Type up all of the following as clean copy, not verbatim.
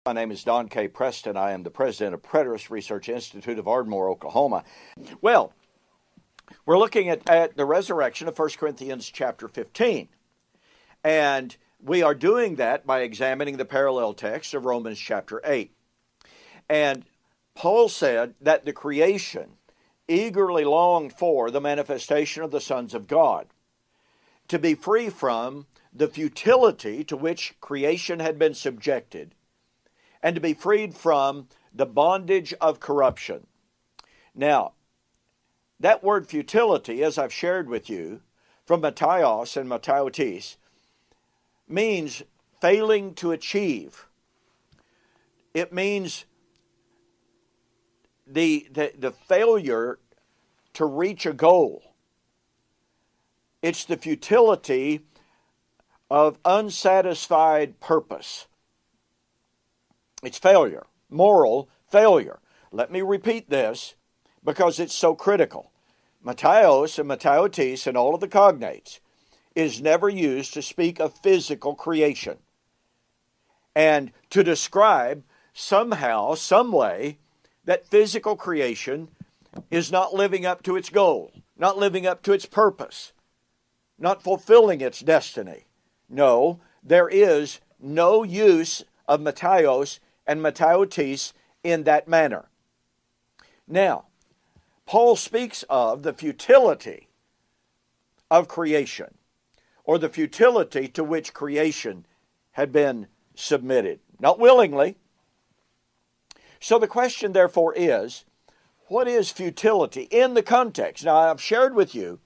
My name is Don K. Preston. I am the president of Preterist Research Institute of Ardmore, Oklahoma. Well, we're looking at the resurrection of 1 Corinthians chapter 15. And we are doing that by examining the parallel text of Romans chapter 8. And Paul said that the creation eagerly longed for the manifestation of the sons of God, to be free from the futility to which creation had been subjected, and to be freed from the bondage of corruption. Now, that word futility, as I've shared with you, from Mataios and Mataiotis, means failing to achieve. It means the failure to reach a goal. It's the futility of unsatisfied purpose. It's failure, moral failure. Let me repeat this because it's so critical. Mataios and Mataiotis and all of the cognates is never used to speak of physical creation and to describe somehow, some way, that physical creation is not living up to its goal, not living up to its purpose, not fulfilling its destiny. No, there is no use of Mataios and Mataiotis in that manner. Now, Paul speaks of the futility of creation, or the futility to which creation had been submitted, not willingly. So the question, therefore, is, what is futility in the context? Now, I've shared with you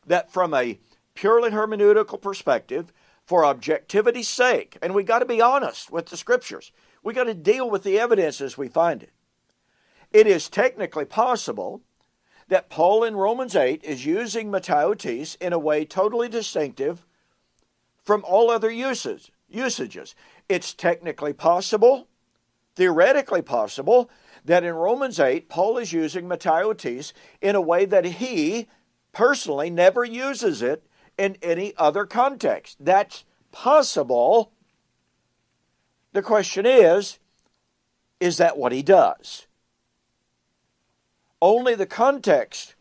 that from a purely hermeneutical perspective, for objectivity's sake, and we got to be honest with the Scriptures, we got to deal with the evidence as we find it. It is technically possible that Paul in Romans 8 is using Mataiotis in a way totally distinctive from all other usages. It's technically possible, theoretically possible, that in Romans 8, Paul is using Mataiotis in a way that he personally never uses it in any other context. That's possible. The question is that what he does? Only the context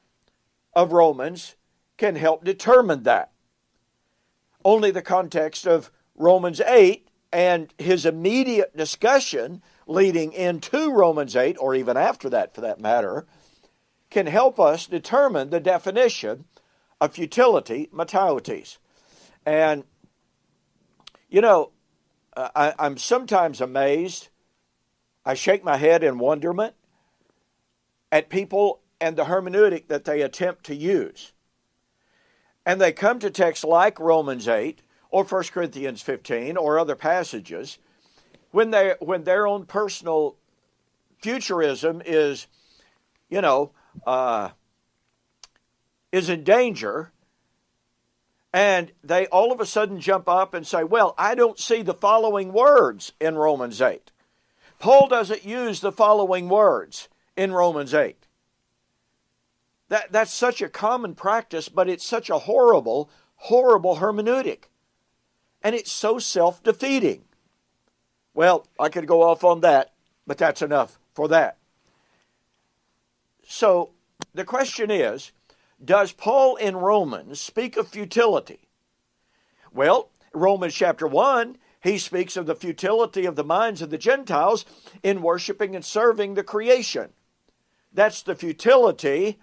of Romans can help determine that. Only the context of Romans 8 and his immediate discussion leading into Romans 8, or even after that for that matter, can help us determine the definition of futility, Mataiotis. And, you know, I'm sometimes amazed. I shake my head in wonderment at people and the hermeneutic that they attempt to use. And they come to texts like Romans 8 or 1 Corinthians 15 or other passages when their own personal futurism is, is in danger, and they all of a sudden jump up and say, well, I don't see the following words in Romans 8. Paul doesn't use the following words in Romans 8. That's such a common practice, but it's such a horrible, horrible hermeneutic. And it's so self-defeating. Well, I could go off on that, but that's enough for that. So the question is, does Paul in Romans speak of futility? Well, Romans chapter 1, he speaks of the futility of the minds of the Gentiles in worshiping and serving the creation. That's the futility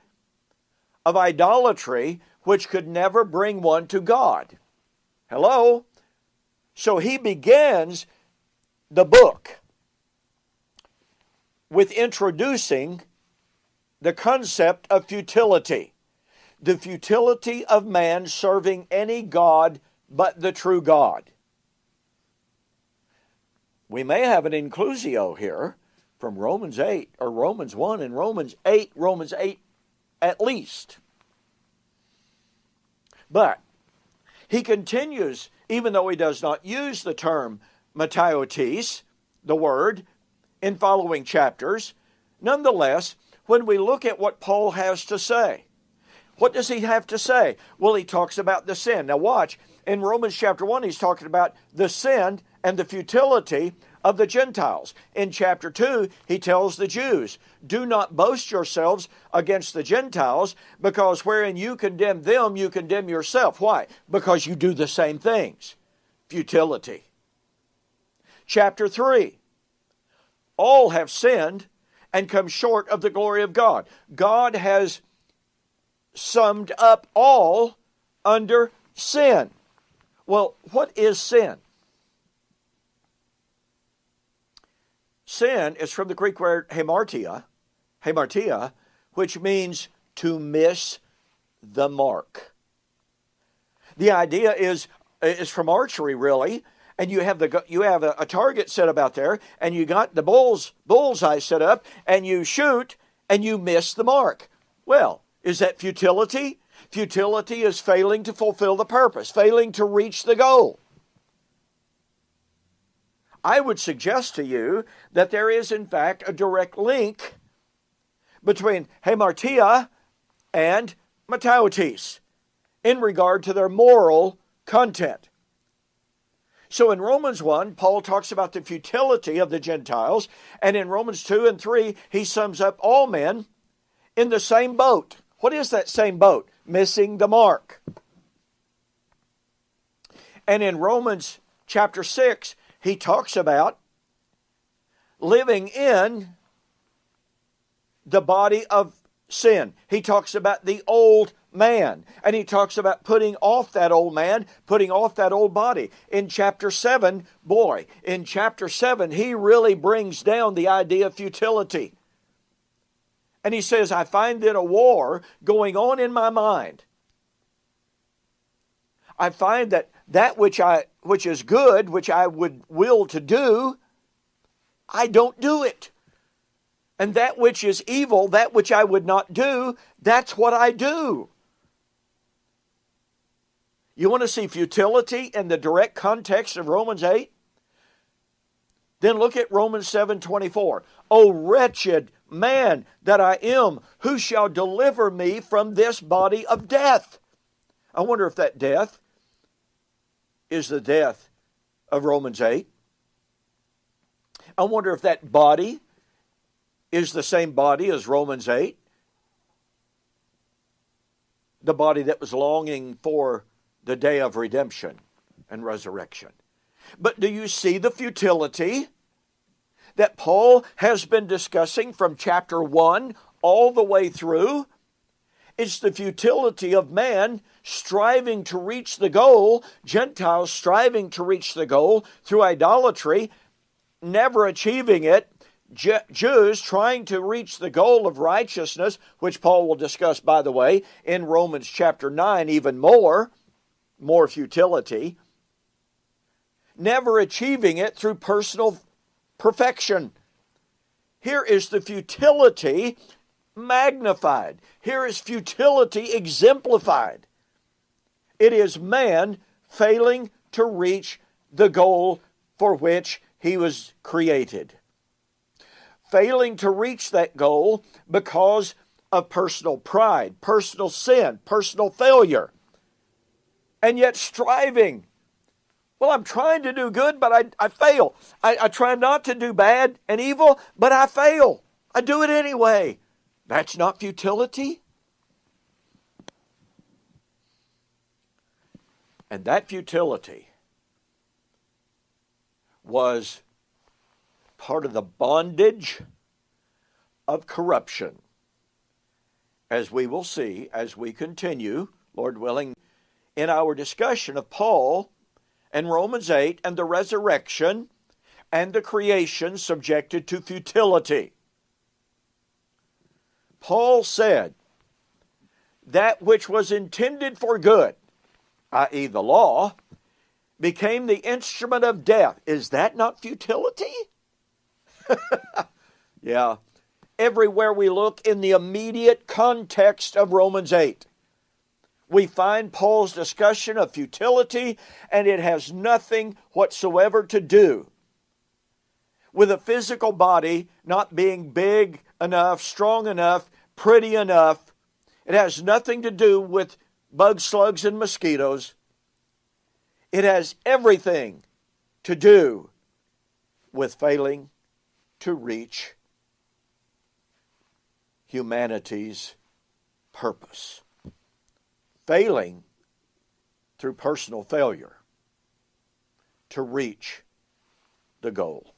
of idolatry, which could never bring one to God. Hello? So he begins the book with introducing the concept of futility. The futility of man serving any God but the true God. We may have an inclusio here from Romans 8 or Romans 1 and Romans 8 at least. But he continues, even though he does not use the term Mataiotis, the word, in following chapters, nonetheless, when we look at what Paul has to say, what does he have to say? Well, he talks about the sin. Now watch, in Romans chapter 1, he's talking about the sin and the futility of the Gentiles. In chapter 2, he tells the Jews, do not boast yourselves against the Gentiles, because wherein you condemn them, you condemn yourself. Why? Because you do the same things. Futility. Chapter 3, all have sinned and come short of the glory of God. God has summed up all under sin. Well, what is sin? Sin is from the Greek word hamartia, which means to miss the mark. The idea is from archery, really, and you have a target set up out there, and you got the bullseye set up, and you shoot, and you miss the mark. Well, is that futility? Futility is failing to fulfill the purpose, failing to reach the goal. I would suggest to you that there is, in fact, a direct link between hamartia and metautis in regard to their moral content. So in Romans 1, Paul talks about the futility of the Gentiles, and in Romans 2 and 3, he sums up all men in the same boat. What is that same boat? Missing the mark. And in Romans chapter 6, he talks about living in the body of sin. He talks about the old man. And he talks about putting off that old man, putting off that old body. In chapter 7, he really brings down the idea of futility. And he says, I find then a war going on in my mind. I find that which is good, which I would will to do, I don't do it. And that which is evil, that which I would not do, that's what I do. You want to see futility in the direct context of Romans 8? Then look at Romans 7:24. O wretched man that I am, who shall deliver me from this body of death? I wonder if that death is the death of Romans 8. I wonder if that body is the same body as Romans 8. The body that was longing for the day of redemption and resurrection. But do you see the futility that Paul has been discussing from chapter 1 all the way through? It's the futility of man striving to reach the goal, Gentiles striving to reach the goal through idolatry, never achieving it, Jews trying to reach the goal of righteousness, which Paul will discuss, by the way, in Romans chapter 9 even more futility, never achieving it through personal perfection. Here is the futility magnified. Here is futility exemplified. It is man failing to reach the goal for which he was created. Failing to reach that goal because of personal pride, personal sin, personal failure. And yet striving. Well, I'm trying to do good, but I fail. I try not to do bad and evil, but I fail. I do it anyway. That's not futility. And that futility was part of the bondage of corruption, as we will see as we continue, Lord willing, in our discussion of Paul and Romans 8 and the resurrection and the creation subjected to futility. Paul said, that which was intended for good, i.e. the law, became the instrument of death. Is that not futility? Yeah. Everywhere we look in the immediate context of Romans 8, we find Paul's discussion of futility, and it has nothing whatsoever to do with a physical body not being big enough, strong enough, pretty enough. It has nothing to do with bugs, slugs, and mosquitoes. It has everything to do with failing to reach humanity's purpose. Failing through personal failure to reach the goal.